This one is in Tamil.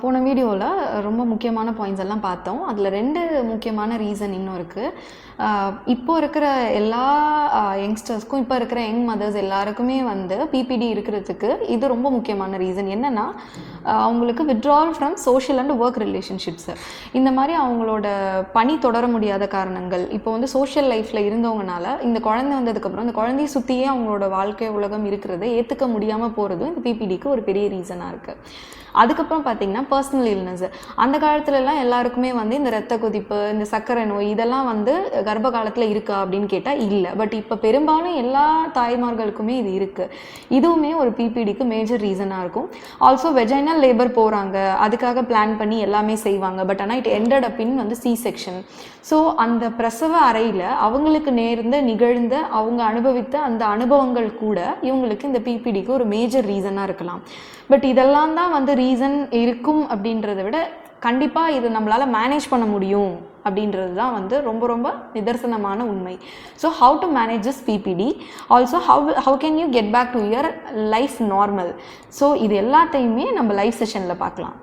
போன வீடியோவில் ரொம்ப முக்கியமான பாயிண்ட்ஸ் எல்லாம் பார்த்தோம். அதில் 2 முக்கியமான ரீசன் இன்னும் இருக்குது. இப்போ இருக்கிற எல்லா யங்ஸ்டர்ஸ்க்கும், இப்போ இருக்கிற யங் மதர்ஸ் எல்லாருக்குமே வந்து பிபிடி இருக்கிறதுக்கு இது ரொம்ப முக்கியமான ரீசன். என்னென்னா, அவங்களுக்கு withdrawal from social and work relationships, இந்த மாதிரி அவங்களோட பணி தொடர முடியாத காரணங்கள். இப்போ வந்து சோஷியல் லைஃப்பில் இருந்தவங்கனால இந்த குழந்தை வந்ததுக்கப்புறம் இந்த குழந்தைய சுற்றியே அவங்களோட வாழ்க்கை உலகம் இருக்கிறத ஏற்றுக்க முடியாமல் போகிறதும் இந்த பிபிடிக்கு ஒரு பெரிய ரீசனாக இருக்குது. அதுக்கப்புறம் பார்த்திங்கன்னா பர்சனல் இல்னஸ். அந்த காலத்துலலாம் எல்லாருக்குமே வந்து இந்த ரத்த கொதிப்பு, இந்த சர்க்கரை நோய் இதெல்லாம் வந்து கர்ப்ப காலத்தில் இருக்கா அப்படின்னு கேட்டால் இல்லை. பட் இப்போ பெரும்பாலும் எல்லா தாய்மார்களுக்குமே இது இருக்குது. இதுவுமே ஒரு பிபிடிக்கு மேஜர் ரீசனாக இருக்கும். ஆல்சோ வெஜைனல் லேபர் போகிறாங்க, அதுக்காக பிளான் பண்ணி எல்லாமே செய்வாங்க. பட் ஆனால் இட் எண்டட் அப் இன் வந்து சி செக்ஷன். ஸோ அந்த பிரசவ அறையில் அவங்களுக்கு நிகழ்ந்த அவங்க அனுபவித்த அந்த அனுபவங்கள் கூட இவங்களுக்கு இந்த பிபிடிக்கு ஒரு மேஜர் ரீசனாக இருக்கலாம். பட் இதெல்லாம் தான் வந்து ரீசன் இருக்கும் அப்படின்றத விட கண்டிப்பாக இது நம்மளால் மேனேஜ் பண்ண முடியும் அப்படின்றது தான் வந்து ரொம்ப ரொம்ப நிதர்சனமான உண்மை. So how to manage this PPD, also how can you get back to your life normal. So இது எல்லாத்தையுமே நம்ம லைவ் செஷனில் பார்க்கலாம்.